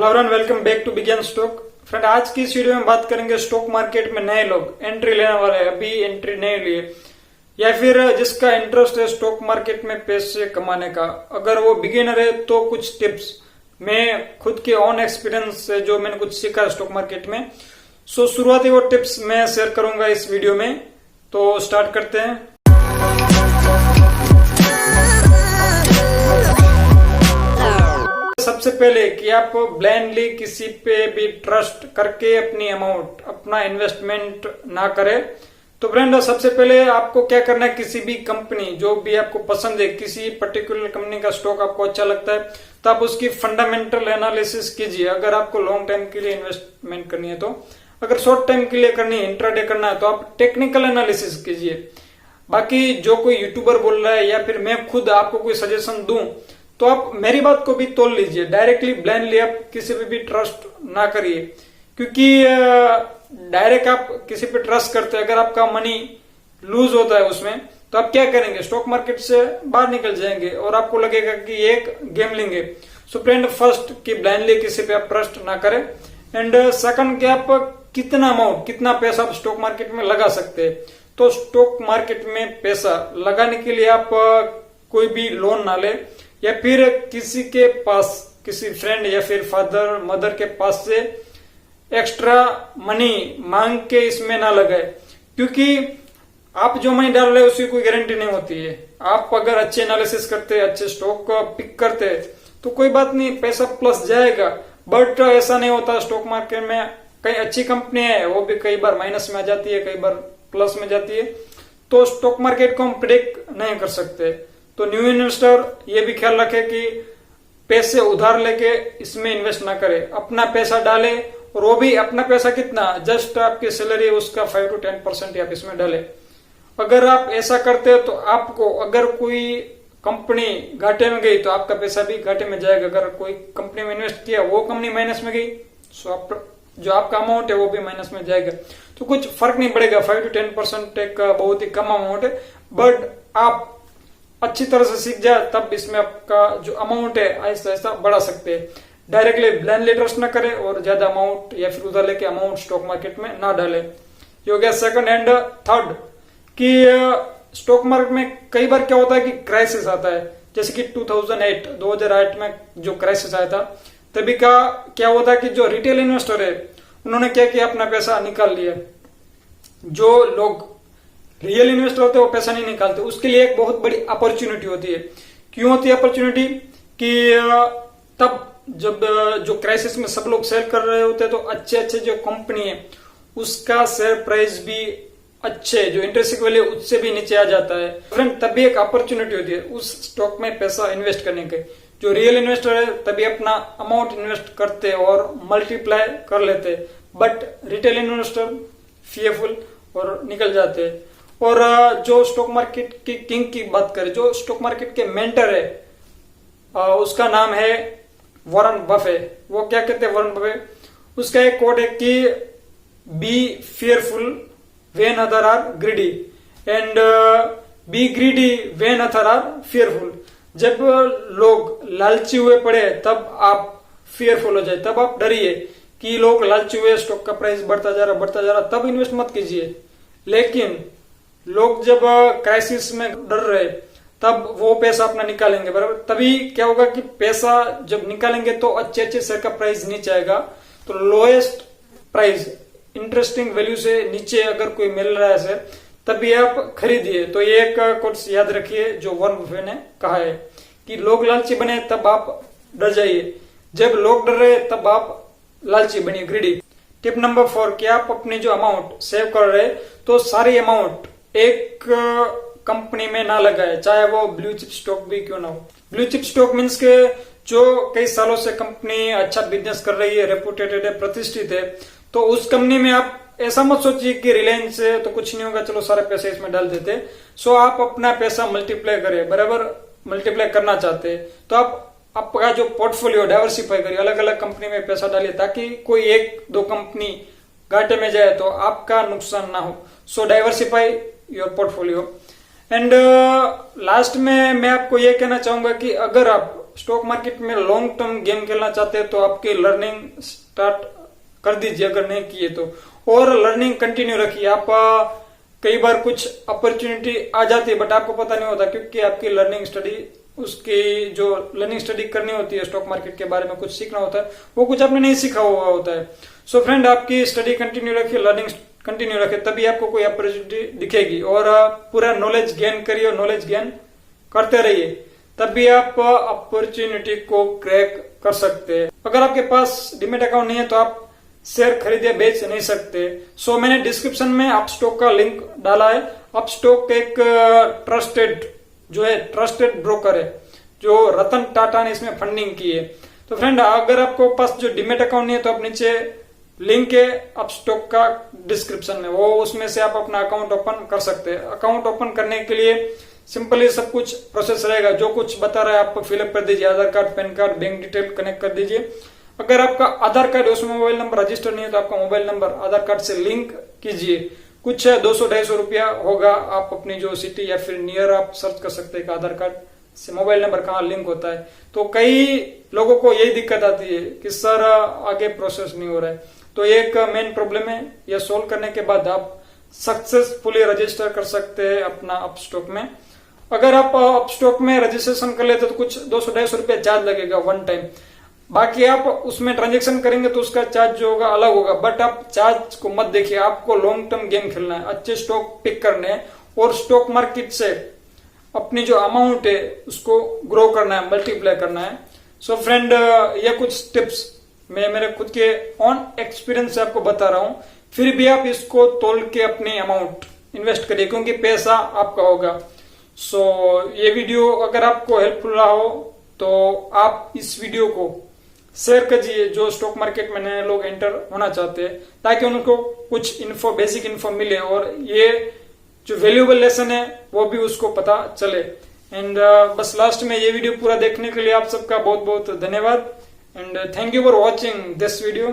Hello everyone, welcome back to begin stock. Friend, आज की इस वीडियो में बात करेंगे स्टॉक मार्केट में नए लोग एंट्री लेने वाले हैं, अभी एंट्री नहीं लिए, या फिर जिसका इंटरेस्ट है स्टॉक मार्केट में पैसे कमाने का। अगर वो बिगिनर है तो कुछ टिप्स मैं खुद के ऑन एक्सपीरियंस से जो मैंने कुछ सीखा स्टॉक मार्केट में, सो शुरुआती वो टिप्स मैं शेयर करूंगा इस वीडियो में। तो स्टार्ट करते हैं। सबसे पहले कि आप ब्लाइंडली किसी पे भी ट्रस्ट करके अपनी अमाउंट, अपना इन्वेस्टमेंट ना करें। तो फ्रेंड, सबसे पहले आपको क्या करना है, किसी भी कंपनी जो भी आपको पसंद है, किसी पर्टिकुलर कंपनी का स्टॉक आपको अच्छा लगता है, तो आप उसकी फंडामेंटल एनालिसिस कीजिए। अगर आपको लॉन्ग टाइम के लिए इन्वेस्टमेंट करनी है, तो अगर शॉर्ट टाइम के लिए करनी है, इंट्राडे करना है, तो आप टेक्निकल एनालिसिस कीजिए। बाकी जो कोई यूट्यूबर बोल रहा है या फिर मैं खुद आपको कोई सजेशन दूं, तो आप मेरी बात को भी तोल लीजिए। डायरेक्टली ब्लाइंडली आप किसी पे भी ट्रस्ट ना करिए, क्योंकि डायरेक्ट आप किसी पे ट्रस्ट करते हैं, अगर आपका मनी लूज होता है उसमें, तो आप क्या करेंगे, स्टॉक मार्केट से बाहर निकल जाएंगे और आपको लगेगा कि ये एक गैम्बलिंग है। सो फ्रेंड, फर्स्ट कि ब्लाइंडली किसी पे आप ट्रस्ट ना करें, एंड सेकंड कि आप कितना अमाउंट, कितना पैसा आप स्टॉक मार्केट में लगा सकते हैं। तो स्टॉक मार्केट में पैसा लगाने के लिए आप कोई भी लोन ना ले, या फिर किसी के पास, किसी फ्रेंड या फिर फादर मदर के पास से एक्स्ट्रा मनी मांग के इसमें ना लगाए, क्योंकि आप जो मनी डाल रहे हैं उसकी कोई गारंटी नहीं होती है। आप अगर अच्छे एनालिसिस करते, अच्छे स्टॉक पिक करते, तो कोई बात नहीं, पैसा प्लस जाएगा। बट ऐसा नहीं होता स्टॉक मार्केट में। कई अच्छी कंपनी है, वो भी कई बार माइनस में आ जाती है, कई बार प्लस में जाती है। तो स्टॉक मार्केट को हम प्रेडिक्ट नहीं कर सकते। तो न्यू इन्वेस्टर ये भी ख्याल रखे कि पैसे उधार लेके इसमें इन्वेस्ट ना करे, अपना पैसा डाले, और वो भी अपना पैसा कितना, जस्ट आपकी सैलरी उसका 5 to 10% आप इसमें डाले। अगर आप ऐसा करते हैं तो आपको, अगर कोई कंपनी घाटे में गई तो आपका पैसा भी घाटे में जाएगा। अगर कोई कंपनी में इन्वेस्ट किया, वो कंपनी माइनस में गई, सो जो आपका अमाउंट है वो भी माइनस में जाएगा। तो कुछ फर्क नहीं पड़ेगा, 5 to 10% एक बहुत ही कम अमाउंट है, बट आप अच्छी तरह से सीख जाए तब इसमें आपका जो अमाउंट है आहिस्ता आहिस्ता बढ़ा सकते हैं। डायरेक्टली ब्लाइंडली ट्रस्ट ना करें और ज्यादा अमाउंट या फिर उधार लेके अमाउंट स्टॉक मार्केट में ना डाले। ये हो गया सेकंड। एंड थर्ड कि स्टॉक मार्केट में कई बार क्या होता है कि क्राइसिस आता है, जैसे कि 2008 में जो क्राइसिस आया था, तभी का क्या होता है कि जो रिटेल इन्वेस्टर है उन्होंने क्या किया, अपना पैसा निकाल लिया। जो लोग रियल इन्वेस्टर होते हैं वो पैसा नहीं निकालते। उसके लिए एक बहुत बड़ी अपॉर्चुनिटी होती है। क्यों होती है अपॉर्चुनिटी? कि तब जब जो क्राइसिस में सब लोग सेल कर रहे होते हैं, तो अच्छे अच्छे जो कंपनी है उसका शेयर प्राइस भी अच्छे, जो इंट्रिंसिक वैल्यू उससे भी नीचे आ जाता है। फ्रेंड, तभी एक अपॉर्चुनिटी होती है उस स्टॉक में पैसा इन्वेस्ट करने के। जो रियल इन्वेस्टर है तभी अपना अमाउंट इन्वेस्ट करते और मल्टीप्लाई कर लेते, बट रिटेल इन्वेस्टर फियरफुल और निकल जाते हैं। और जो स्टॉक मार्केट की किंग की बात करें, जो स्टॉक मार्केट के मेंटर है, उसका नाम है वॉरेन बफे। वो क्या कहते हैं वॉरेन बफे? उसका एक कोट है कि be fearful when other are greedy and be greedy when other are fearful. जब लोग लालची हुए पड़े तब आप फियरफुल हो जाए, तब आप डरिए कि लोग लालची हुए, स्टॉक का प्राइस बढ़ता जा रहा, तब इन्वेस्ट मत कीजिए। लेकिन लोग जब क्राइसिस में डर रहे तब वो पैसा अपना निकालेंगे, बराबर। तभी क्या होगा कि पैसा जब निकालेंगे तो अच्छे अच्छे शेयर का प्राइस नीचे आएगा। तो लोएस्ट प्राइस, इंटरेस्टिंग वैल्यू से नीचे अगर कोई मिल रहा है शेयर, तभी आप खरीदिए। तो ये एक कोट्स याद रखिए जो वॉरेन बफे ने कहा है कि लोग लालची बने तब आप डर जाइए, जब लोग डर रहे तब आप लालची बनिए, ग्रीडी। टिप नंबर 4 कि आप अपनी जो अमाउंट सेव कर रहे तो सारी अमाउंट एक कंपनी में ना लगाए, चाहे वो ब्लू चिप स्टॉक भी क्यों ना हो। ब्लू चिप स्टॉक मीन्स के जो कई सालों से कंपनी अच्छा बिजनेस कर रही है, रेपुटेटेड है, प्रतिष्ठित है, तो उस कंपनी में आप ऐसा मत सोचिए कि रिलायंस से तो कुछ नहीं होगा, चलो सारे पैसे इसमें डाल देते। सो आप अपना पैसा मल्टीप्लाई करें, बराबर मल्टीप्लाई करना चाहते हैं तो आप आपका जो पोर्टफोलियो डाइवर्सिफाई करिए, अलग अलग कंपनी में पैसा डालिए, ताकि कोई एक दो कंपनी घाटे में जाए तो आपका नुकसान ना हो। So diversify your portfolio. And last में मैं आपको ये कहना चाहूंगा कि अगर आप स्टॉक मार्केट में लॉन्ग टर्म गेम खेलना चाहते हैं तो आपकी लर्निंग स्टार्ट कर दीजिए अगर नहीं किए तो, और लर्निंग कंटिन्यू रखिए। आप कई बार कुछ अपॉर्चुनिटी आ जाती है बट आपको पता नहीं होता, क्योंकि आपकी लर्निंग स्टडी, उसकी जो लर्निंग स्टडी करनी होती है स्टॉक मार्केट के बारे में कुछ सीखना होता है, वो कुछ आपने नहीं सीखा हुआ होता है। सो फ्रेंड, आपकी स्टडी कंटिन्यू रखिए, लर्निंग कंटिन्यू रखिए, तभी आपको कोई अपॉर्चुनिटी दिखेगी। और पूरा नॉलेज गेन करिए और नॉलेज गेन करते रहिए, तभी आप अपॉर्चुनिटी को क्रैक कर सकते हैं। अगर आपके पास डीमैट अकाउंट नहीं है तो आप शेयर खरीदे बेच नहीं सकते। सो मैंने डिस्क्रिप्शन में अपस्टॉक का लिंक डाला है। अपस्टॉक एक ट्रस्टेड ब्रोकर है, जो रतन टाटा ने इसमें फंडिंग की है। तो फ्रेंड, अगर आपको पास जो डीमैट अकाउंट नहीं है तो आप नीचे लिंक है अपस्टॉक का डिस्क्रिप्शन में, वो उसमें से आप अपना अकाउंट ओपन कर सकते हैं। अकाउंट ओपन करने के लिए सिंपली सब कुछ प्रोसेस रहेगा, जो कुछ बता रहा है आप फिलअप कर दीजिए, Aadhaar card, PAN card, bank detail connect कर दीजिए। अगर आपका आधार कार्ड है उसमें मोबाइल नंबर रजिस्टर नहीं है तो आपका मोबाइल नंबर आधार कार्ड से लिंक कीजिए। कुछ 200-250 रुपया होगा, आप अपनी जो सिटी या फिर नियर आप सर्च कर सकते हैं आधार कार्ड से मोबाइल नंबर कहाँ लिंक होता है। तो कई लोगों को यही दिक्कत आती है कि सर आगे प्रोसेस नहीं हो रहा है, तो एक मेन प्रॉब्लम है। यह सोल्व करने के बाद आप सक्सेसफुली रजिस्टर कर सकते हैं अपना अपस्टॉक में। अगर आप अपस्टॉक में रजिस्ट्रेशन कर लेते तो कुछ 200-250 रुपया चार्ज लगेगा वन टाइम। बाकी आप उसमें ट्रांजेक्शन करेंगे तो उसका चार्ज जो होगा अलग होगा, बट आप चार्ज को मत देखिए। आपको लॉन्ग टर्म गेम खेलना है, अच्छे स्टॉक पिक करने हैं और स्टॉक मार्केट से अपनी जो अमाउंट है उसको ग्रो करना है, मल्टीप्लाई करना है। सो फ्रेंड, ये कुछ टिप्स मैं मेरे खुद के ऑन एक्सपीरियंस से आपको बता रहा हूं। फिर भी आप इसको तोल के अपनी अमाउंट इन्वेस्ट करिए, क्योंकि पैसा आपका होगा। सो ये वीडियो अगर आपको हेल्पफुल रहा हो तो आप इस वीडियो को शेयर कीजिए, जो स्टॉक मार्केट में नए लोग एंटर होना चाहते हैं, ताकि उनको कुछ बेसिक इन्फो मिले और ये जो वैल्यूएबल लेसन है वो भी उसको पता चले। एंड बस लास्ट में ये वीडियो पूरा देखने के लिए आप सबका बहुत बहुत धन्यवाद, and thank you for watching this video.